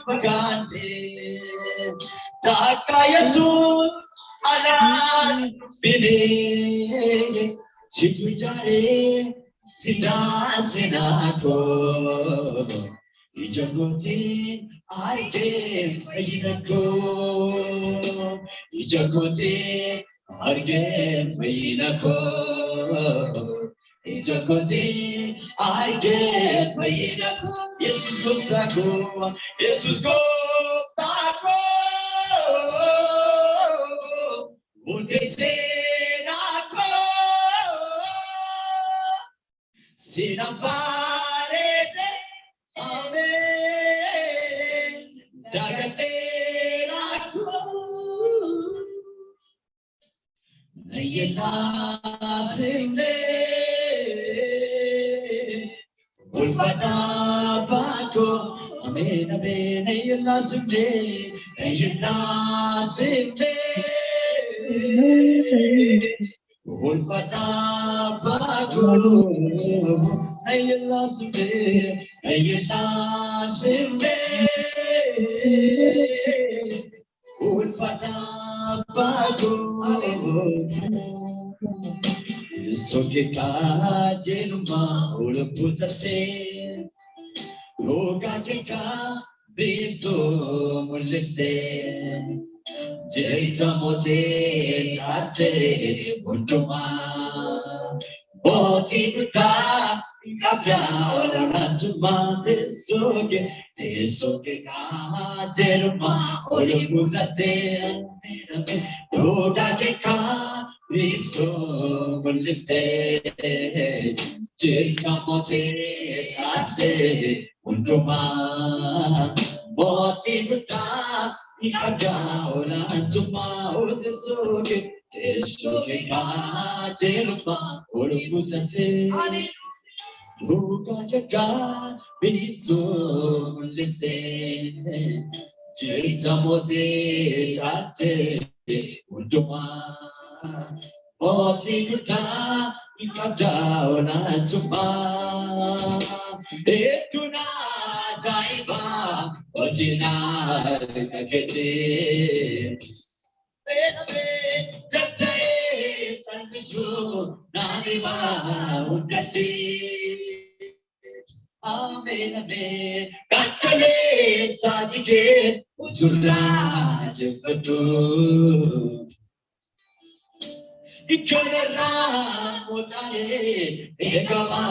pagante Taka Jesus anan bine Chikujare sida sinako Ijagoti aike fainako Ijagoti arge fainako Ijagoti arge fainako Jesus go sako Jesus go sako Undesenako Sinaparete Amen Daganeraku Nayela Sinde Ulfata Pato Amen Amen Nayela Sinde Nayela Sinde Ulfata Pato Nayela Sinde Nayela Sinde Ulfata Pato Sokeka Jenuma Uluputate Yoga Keka Bito Mulise Jeta Mote Tate Untuma Boti Kuta Kapya Olanatuma Tesoke Ka Jenuma Uluputate Yoga Keka Bito Mulise Jeta Mote Tate Untuma Boti Kuta Ikagaola Antuma Otesoke Tesoke Kajeluma Olubutate Ukaka Bito Lise Jeta Mote Tate Unduma Otikuta Ikagaola Antuma Ekuna Jaiba Ojina Kakete Bebe Date Tangisu Naniva Undati Amen Amen Kakale Sadike Ujura Jefatu Ikanera Motane Ekama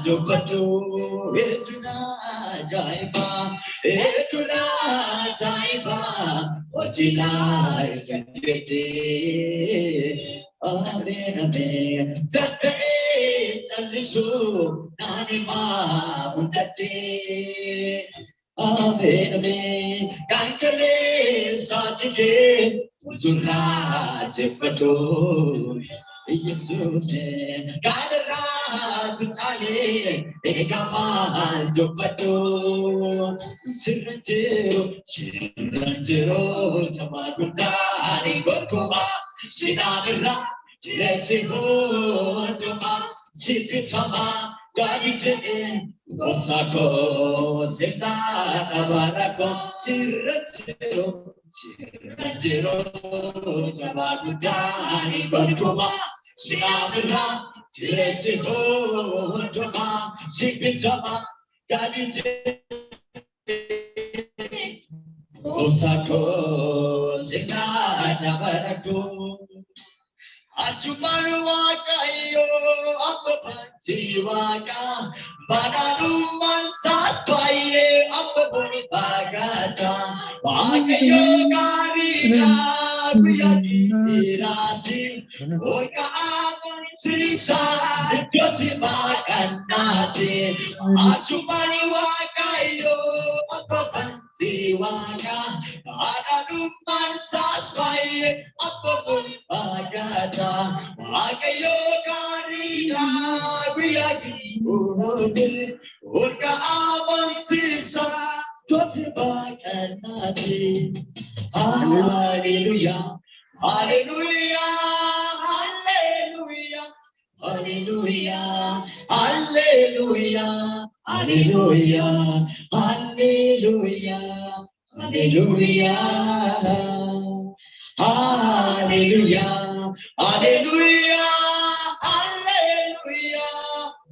Dupatu Etuna Jaiba Etuna Jaiba Ojila Kakete Amen Amen Date Tangisu Nanima Undati Amen Amen Kakale Sadike Ujura Jefatu Jesus Kadara Tutale Egama Dupatu Siranjero Tamagundari Gokuma Sinadra Chiresiho Duma Chipitama Gadite Osako Sindana Barako Siranjero Tamagundari Gokuma Sinadra Chiresiho Duma Chipitama Gadite Osako Sindana Barako Achumaru wakayo apapanti waka Banalu mansas paye apapani pagata Wakayo karina kuyaki tirati Oika apani trisa joti makanati Achumani wakayo apapanti waka Banalu mansas paye apapani pagata Wakayo karina kuyaki Oika apani trisa joti makanati Hallelujah, hallelujah, hallelujah. Hallelujah, hallelujah, hallelujah, hallelujah, hallelujah, hallelujah, hallelujah, hallelujah,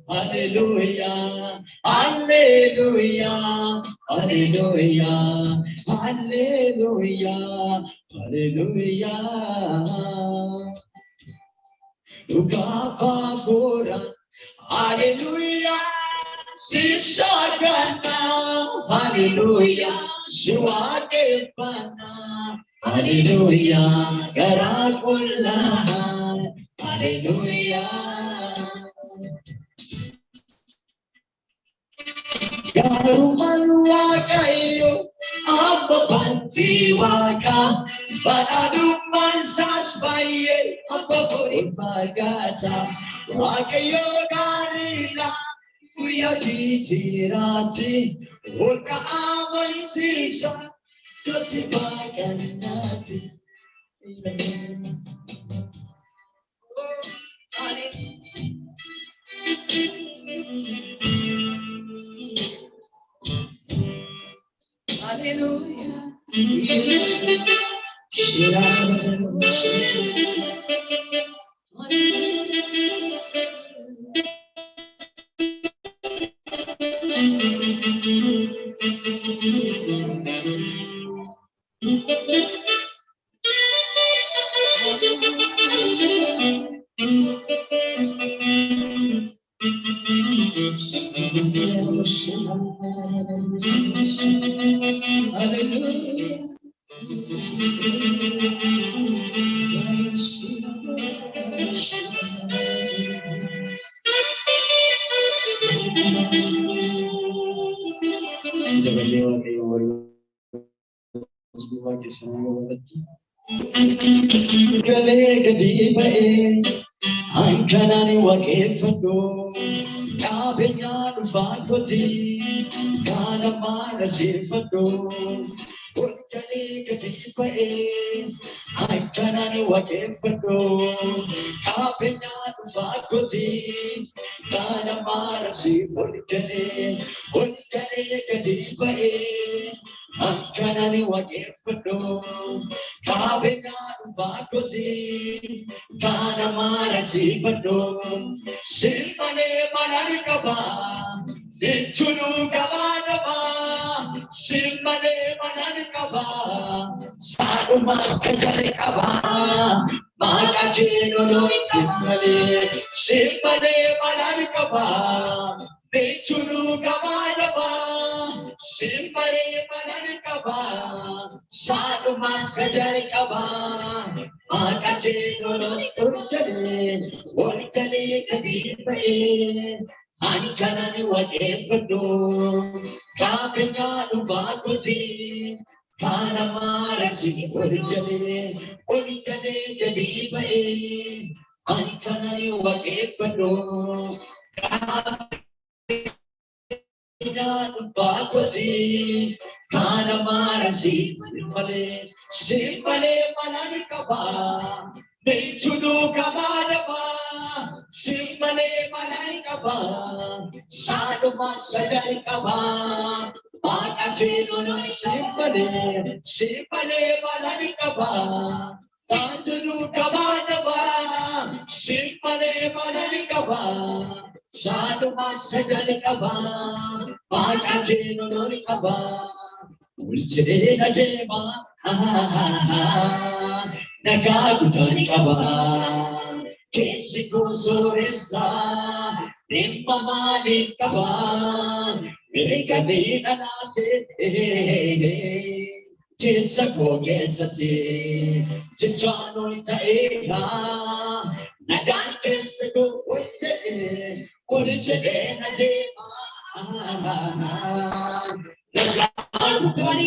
hallelujah, hallelujah, hallelujah, hallelujah, hallelujah. Ugapa fora, hallelujah, Sishagana, hallelujah, Shwakepana, hallelujah, Garakulla, hallelujah. Garumaruakayo, Abba Bantiwaka, Banaduman Saspaye, Abba Borifagata, Wakayo Garina, Kuyatirati, Uka Avansisa, Katibaganati. Hallelujah. Ankanani wakefado, kabenyanu fakoti, kana mana sifado, unkani katipae. Ankanani wakefado, kabenyanu fakoti, kana mana sifodkane, unkani katipae. Ankanani wakefado, kabenyanu fakoti. Kana mara sifado, silmane manarikaba, sichunu kabanaba, silmane manarikaba, saruma sajarikaba, makajino no silmane, silmane manarikaba, sichunu kabanaba, silmane manarikaba, saruma sajarikaba. Makajino no turjane, orikale kadipae, ankanani wakefado, kabenyanu bakuzi, kanamara si orikale, orikale kadipae, ankanani wakefado, kabenyanu bakuzi, kanamara si orikale. Simale Malanikaba, Mechudu Kamadaba, Simale Malanikaba, Saduma Sajarikaba, Makajino no Simale, Simale Malanikaba, Sandunu Kamadaba, Simale Malanikaba, Saduma Sajarikaba, Makajino no Kaba. Ulchena jema, nakagutani kaba, kesiko soresa, nimmamani kaba, merikani anate, kesako kesate, chichano itaera, nagan kesako ulte, ulchena jema.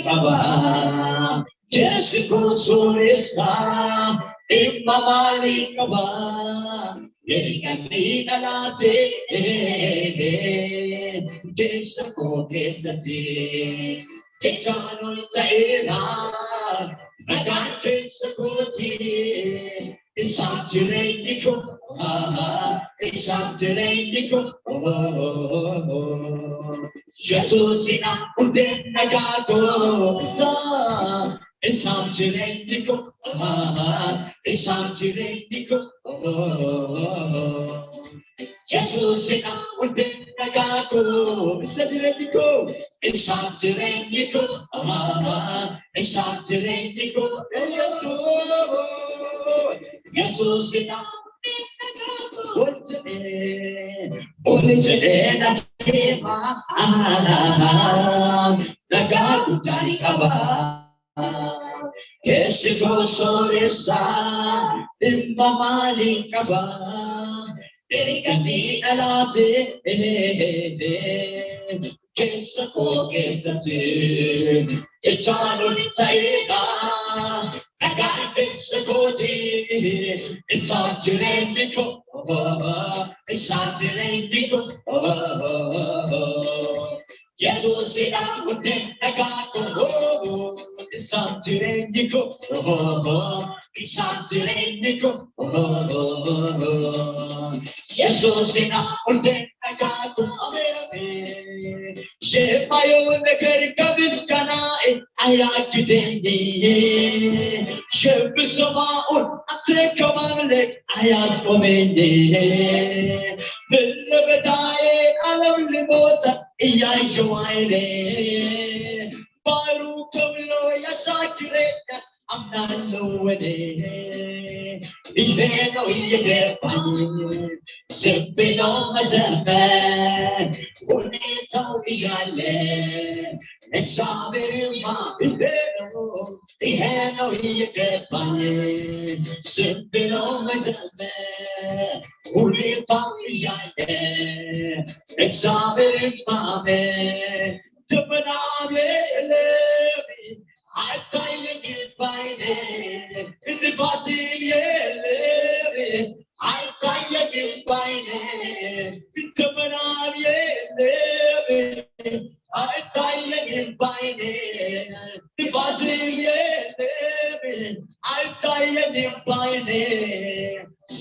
Kaba, Jessica Soresa, Imamali Kaba, Yerikani Alate, Jessica Kesati, Tichano Taera, Nagan Kesakoti, Isat jireenyiku isaaf jireenyiku Yesuusina hundeen nagaatoo isaaf jireenyiku isaaf jireenyiku Yesuusina hundeen nagaatoo isaaf jireenyiku isaaf jireenyiku isaaf jireenyiku Yesuusina Olejena kema nagaatu dari kaba Kesiko soresa imamali kaba Derikani alate Kesako kesate Chechano nitaida Nagari kesakoti Isatirendiko Isatirendiko Yesusina hundeen nagaatoo Isatirendiko Isatirendiko Yesusina hundeen nagaatoo Shemayo nagar kaviskanae ayakitende Shebisamaun atekamale ayas komende Bilabadaye alam limota iyayoaile Baru kamlo yasakireta amnalowede Iheno iyegepanye Seppino mazafe Unita uyale Examirima iheno iyegepanye Seppino mazafe Unita uyale Examirima Tumaname elevi Ataye gitbayne Indifasi elevi Ataye gitbayne Tumaname elevi Ataye gitbayne Indifasi elevi Ataye gitbayne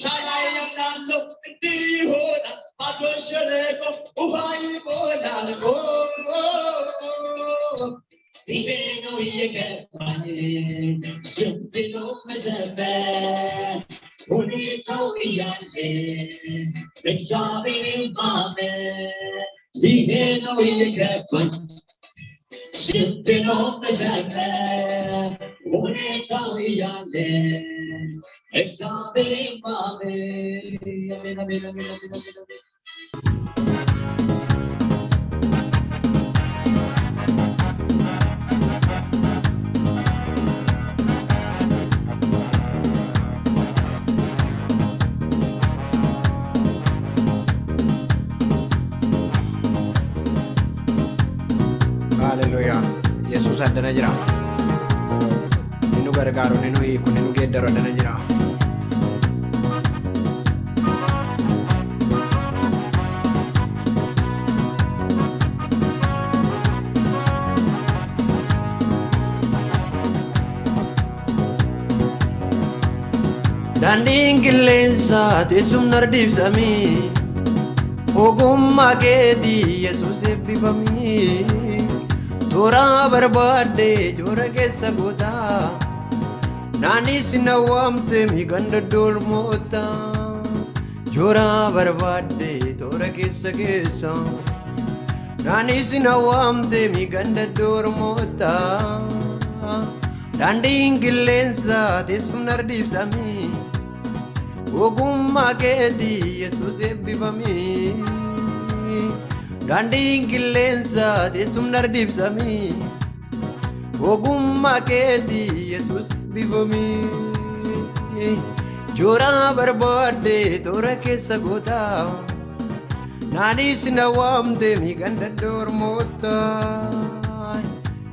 Salayam nalo di hoda Agoshaleko uhayi bola go Iheno iyegepanye Seppino mezabe Unita uyale Examine mame Iheno iyegepanye Seppino mezabe Unita uyale Examine mame Amen, amen, amen, amen, amen. Hallelujah. Yesus adana jira. Ninu gargaaru ninu hiiku ninu geeddaru adana jira. Daandiin qilleensaa teessumni dibsamii ogummaa keetii Yesuus eebbifamii toora barbaadde joora keessa gootaa naanni sinna waamte ganda doormoota joora barbaadde toora keessa naanni sinna waamte ganda doormoota daandiin qilleensaa teessumni dibsamii ogummaa keetii Yesuus eebbifamii daandiin qilleensaa teessumni dibsamii ogummaa keetii Yesuus eebbifamii joora barbaadde toora keessa gootaa naanni sinna waamte ganda doormoota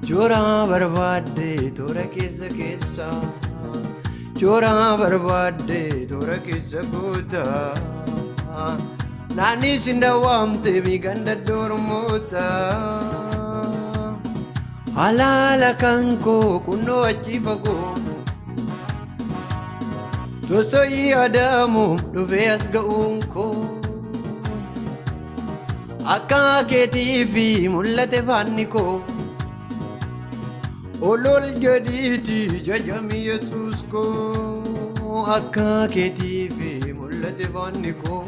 joora barbaadde toora keessa joora barbaadde toora keessa gootaa naanni sinna waamte ganda doormoota halaala kan koo kunnoo achi fagoo Tosoi adamu dhufee as ga'uun koo akka keetii fi mul'ate faanni koo olol jedhiiti jajami Yesuus koo akka keetii fi mul'ate faanni koo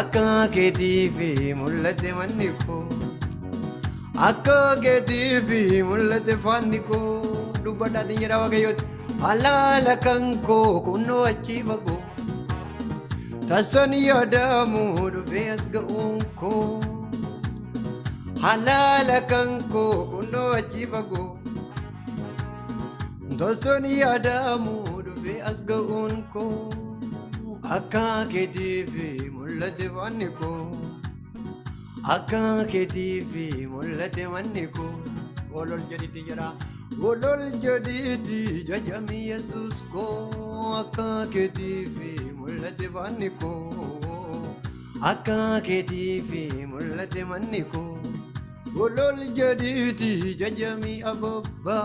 akka keetii fi mul'ate manni koo akka keetii fi mul'ate faanni koo dubbadhaatiin jedha Waaqayyooti. Alaala kan koo kunnoo achi fagoo taasisan yaadamu dhufee as ga'uun koo alaala kan koo kunnoo achi fagoo taasisan yaadamu dhufee as ga'uun koo akka keetii fi mul'ate faanni koo akka keetii fi mul'ate manni koo olol jedhitti jedha. Olol jedhiiti jajami Yesuus koo akka keetii fi mul'ate faanni koo akka keetii fi mul'ate manni koo olol jedhiiti jajami abbaa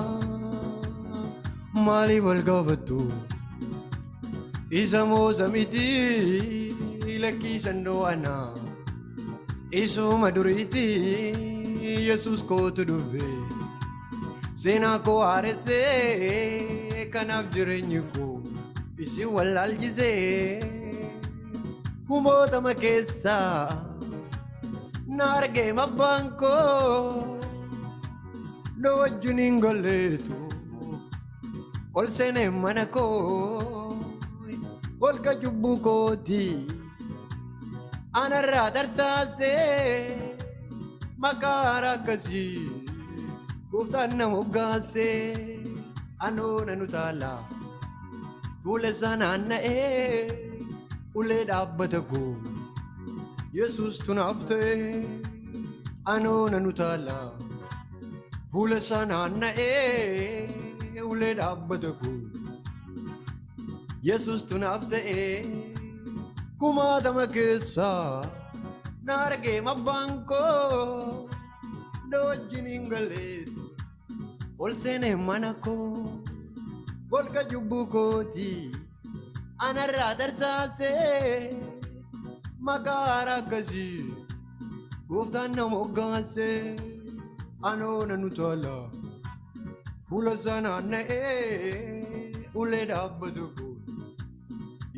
maaliif wal gaafattu isa mooza miti lakkisan do'ana isuma duriiti Yesuus kootu dhufe. Seenaa koo haaressee kanaaf jireenyi koo isin wallaalchisee kumootama keessaa na argee abbaan koo na wajjin hin galleetu ol seenee mana koo holqa cubbuu kooti anarraa tarsaasee maqaa akkasii. Gooftaan na moggaasee anoo nanu taala fuula isaa naanna'ee ulee dhaabbata koo Yesuus tunaaf ta'e anoo nanu taala fuula isaa naanna'ee ulee dhaabbata koo Yesuus tunaaf ta'e kumaatama keessaa na argee abbaan koo na wajjin hin galleetu. Ol seenee mana koo holqa cubbuu kooti anarraa tarsaasee maqaa akkasii gooftaan na moggaasee anoo nanu taala fuula isaa naanna'ee ulee dhaabbatu koo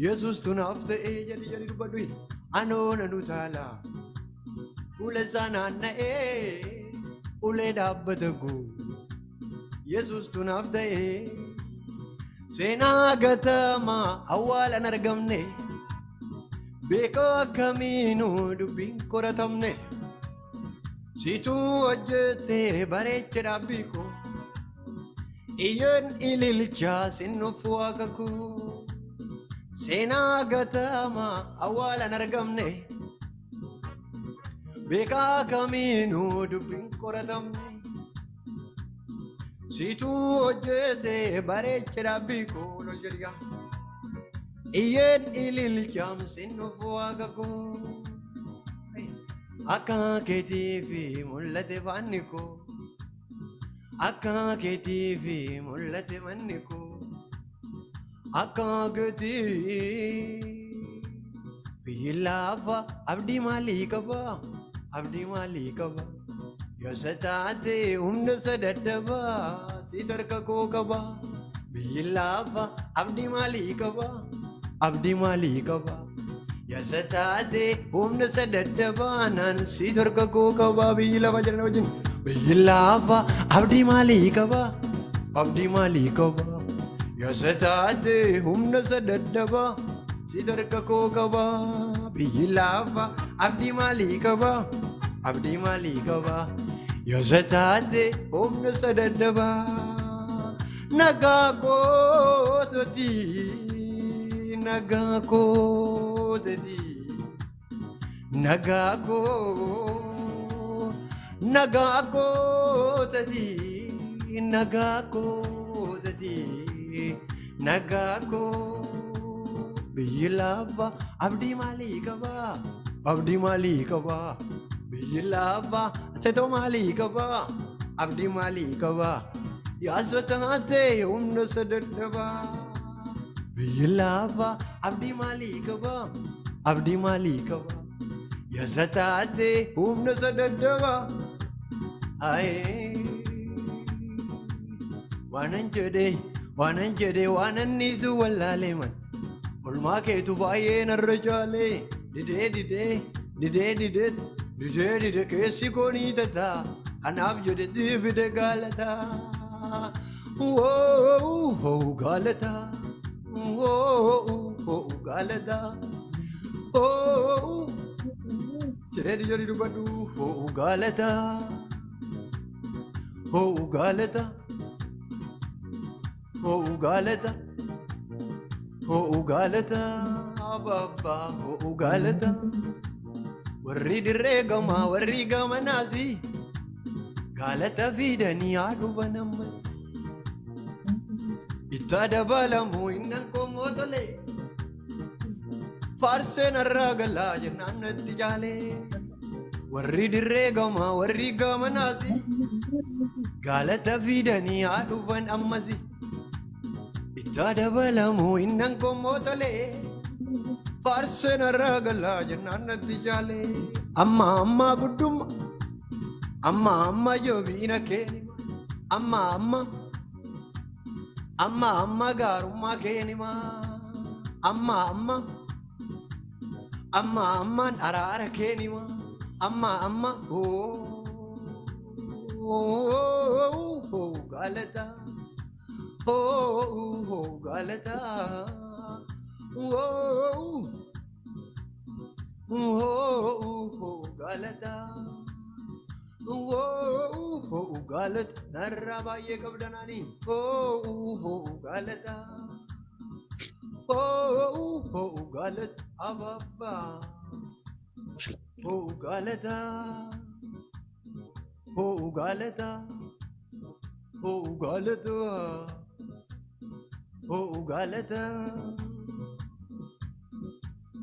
Yesuus tunaaf ta'ee jedhi dubbadhu anoo nanu taala fuula isaa naanna'ee ulee dhaabbata koo Yesuus tunaaf ta'e seenaa gatamaa awwaalan argamne beekoo akkamiinuu dubbiin qoratamne situu hojjetee bareeche dhaabbii koo iyyoon ililchaa sinnuuf waaqa koo seenaa gatamaa awwaalan argamne beekaa akkamiinuu dubbiin qoratamne. Situu hojjetee bareeche dhaabbii koo lol jedhiga iyyeen ililchaam sinnuuf waaqa koo akka keetii fi mul'ate faanni koo akka keetii fi mul'ate manni koo akka keetii biyyi lafa abdii maalii qaba abdii maalii qaba. Yosa taate humna sadaddabaa si tarka koo qaba biyyi lafa abdii maalii qaba abdii maalii qaba yosa taate humna sadaddabaa naan si tarka koo qaba biyyi lafa jedhana wajjin biyyi lafa abdii maalii qaba abdii maalii qaba yosa taate humna sadaddabaa si tarka koo qaba biyyi lafa abdii maalii qaba abdii maalii qaba. Yosa taate humna sadaddabaa nagaa koototi nagaa koototi nagaa koototi nagaa koototi nagaa koo biyyi lafa abdii maalii qaba abdii maalii qaba. Biyyi lafa setoo maalii qaba abdii maalii qaba yaasota taate humna sadaddabaa Biyilava abdi malikaba abdi malikaba ya satate humna sadadaba ay wanan jede wanan nisu wallale man ulma ke tu baye narjale dide ke sikoni tata anab jede zivide galata oh galata oh galata oh jadi dubadu oh galata oh galata oh galata oh galata ababa oh galata warri dirre gama nazi galata fidani adu banamma itta dabalamu innan komotole farse narragala jannati jale warri dirre gama nazi galata fidani adu banamma itta dabalamu innan komotole farse narragala jannati jale amma guddumma amma jobina kenima amma garumma kenima amma arara kenima amma oh galata oh galata oh galata oh galata narrabaye kabdanani oh galata oh galata ababa oh galata oh galata oh galata oh galata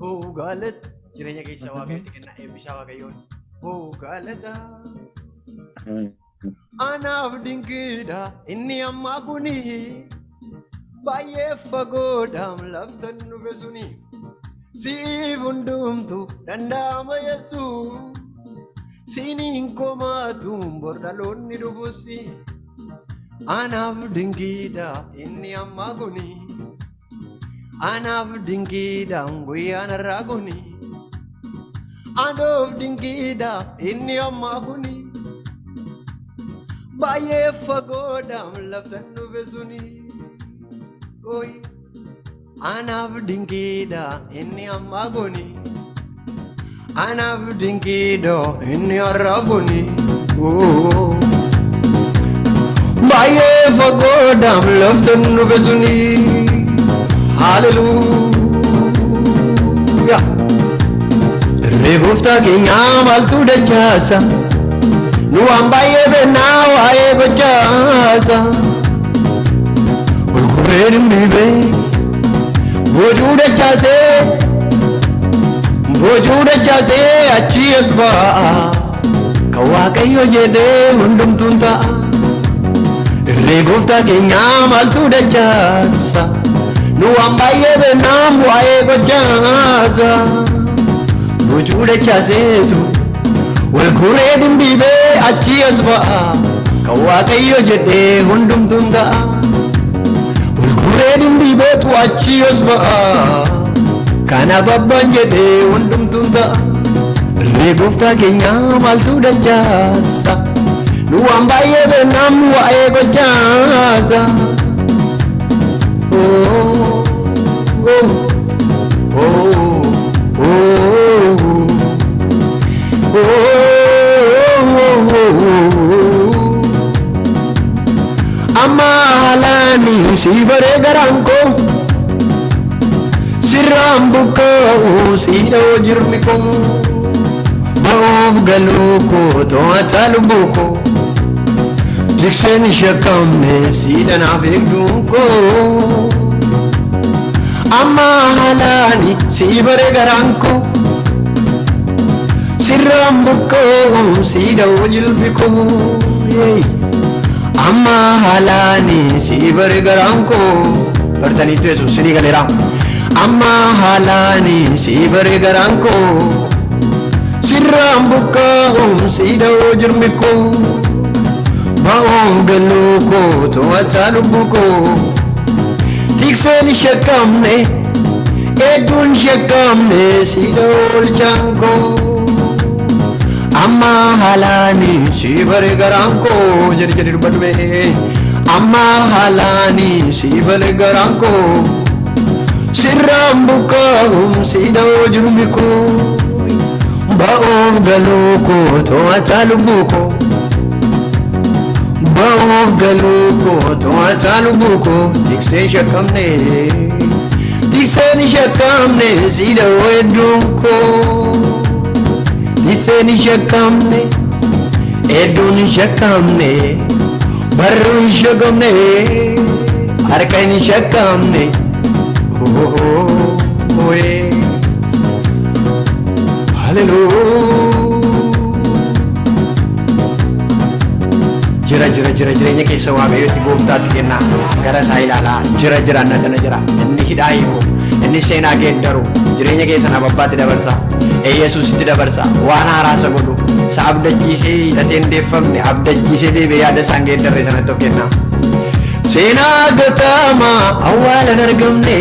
oh galata jirenya keessa waaqayyoon kennaa eebbisaa waaqayyoon oh galata anaaf dinqiidha inni ammaa kuni baay'ee fagoodhaam laftan dhufe suni siif hundumtu danda'ama yesuus siiniin komaatuun bordaloonni dhufusi anaaf dinqiidha inni ammaa kuni anaaf dinqiidhaan guyyaan irraa kuni anoof dinqiidha inni ammaa kuni baay'ee fagoodhaam laftan dhufe suni oy anaaf dinqiidha inni ammaa kuni anaaf dinqiidha inni har'a kuni baay'ee fagoodhaam laftan dhufe suni hallelujah reefufta keenya maaltu dachaasa nu waan baay'ee beennaa waa'ee gochaasa olkurreen dhibee boojuu dachaasee achi as ba'a kan waaqayyo jedhee hundumtuun ta'a reefufta keenya maaltu dachaasa nu waan baay'ee beennaa waa'ee gochaasa boojuu dachaaseetu walkurree dhibee achi as ba'a kan waaqayyo jedhee hundumtuun ta'a walkurree dhibee achi as ba'a kan ababbaan jedhee hundumtuun ta'a reefufta keenya maaltu dachaasa nu waan baay'ee beennaa waa'ee gochaasa amalani si bare garanko sirambuko si do jirmiko baof galuko to atalubuko tiksen shakame si dana vegduko amalani si bare garanko sirambuko si do jirmiko amma halani si bargaranko bartaniitu Yesuus sinii galeera. Amma haalani si bare garaan koo sirraan buqqaa'uun si dha'oo jirmi koo ba'uuf galuu koo to'ataa lubbuu koo tikseen shakkamne hedduun shakkamne si dha'oo olchaan koo. Amma haalani si bare garaan koo jedhi dubbadhume. Amma haalani si bare garaan koo sirraan buqqaa'uun si dha'oo jirmi koo ba'uuf galuu koo to'ataa lubbuu koo ba'uuf galuu koo to'ataa lubbuu koo tikseen shakkamne si dha'oo hedduun koo tikseen shakkamne hedduun shakkamne barruun shakkamne harka hin shakkamne. Jira jireenya keessa waaqayyooti gooftaatti kenna gara isaa ilaalaa jira annadana jira inni hidhaa hiiku inni seenaa geeddaru jireenya keessa na babbaatti dabarsa Yesuusitti dabarsa waan haaraasa godhu isa abdachiisee hidhateen deeffamne abdachiisee deebi'ee yaada isaan geeddarre sanatti of kenna. Seenaa gatamaa awwaalan argamne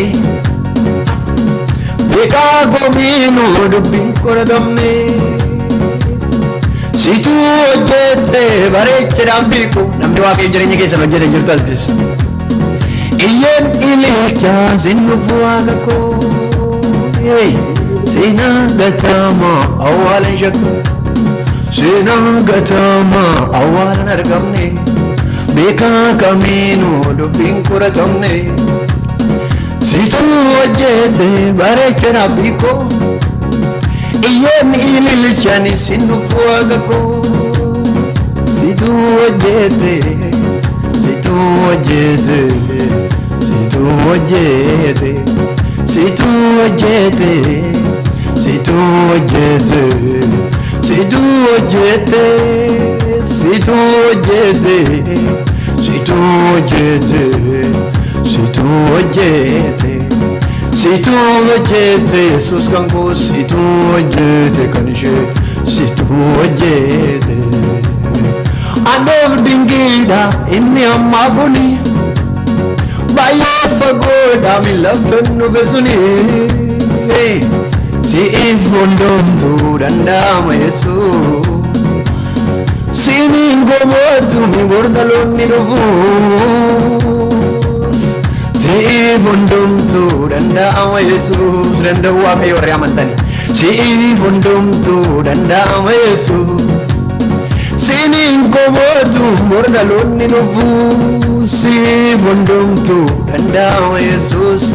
beekaa gomiinuu dubbiin qoratamne situ hojjette bareechadhaan beeku namni waaqayyo jireenya keessan hojjete jirtu altis iyyeen ililchaa sinnufu waaqa koo seenaa gatamaa awwaalan shakka seenaa gatamaa awwaalan argamne beekaa kamiinuu dubbiin qoratamne situ hojjete bareechadhaan beeku iyyeen ililchaan sinnufu waaqa koo situ hojjete situ hojjete situ hojjete situ hojjete situ hojjete situ hojjete situ hojjete situ hojjete situ hojjete situ hojjete Yesuus kan koo situ hojjete kan ishee situ hojjete. Anoof dinqiidha inni ammaa kuni baay'ee fagoodha miilaftan dhufe suni si'iif hundoomtuu danda'ama Yesuus siiniin gomootu mi bordaloonni dhufuus si'iif hundoomtuu danda'ama Yesuus danda'u waaqayyo warri amantani si'iif hundoomtuu danda'ama Yesuus siiniin gomootu bordaloonni dhufuus si'iif hundoomtuu danda'ama Yesuus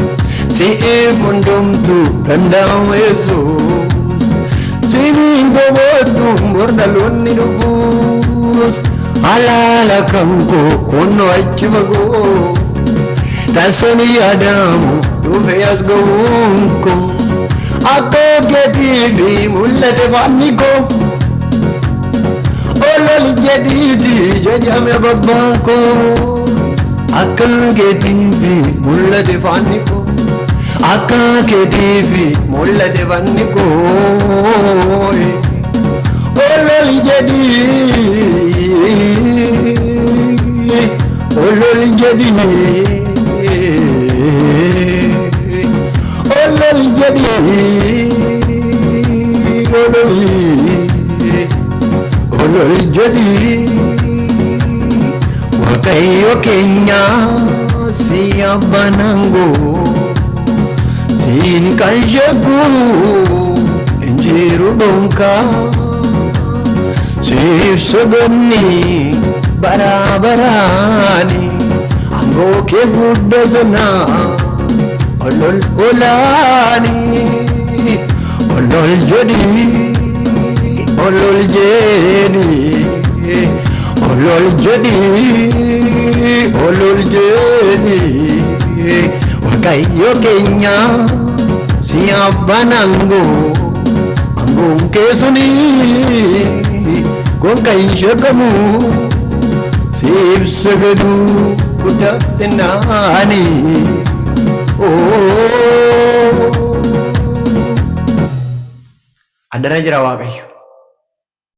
si'iif hundoomtuu danda'ama Yesuus siiniin gomootu bordaloonni dhufuus halaala kan koo kunnoo achi fagoo taasisanii yaadamu dhufe as ga'uun koo akka keetii fi mul'ate faanni koo olol jedhiiti jajame babbaa koo akka keetii fi mul'ate faanni koo akka keetii fi mul'ate faanni koo olol jedhii olol jedhii olol jedhii olol jedhii waaqayyo keenya si abbanangoo siin kan shakku injiru gonkaa siif soganni baraabaraani angoo kee guddaa sanaa olol olaani olol jedhii olol jedhii olol jedhii olol jedhii waaqayyo keenya si abbanangoo angoon kee suni gonka hin shakamu siif sagadu guddaa xinnaani Addana jira Waaqayyo.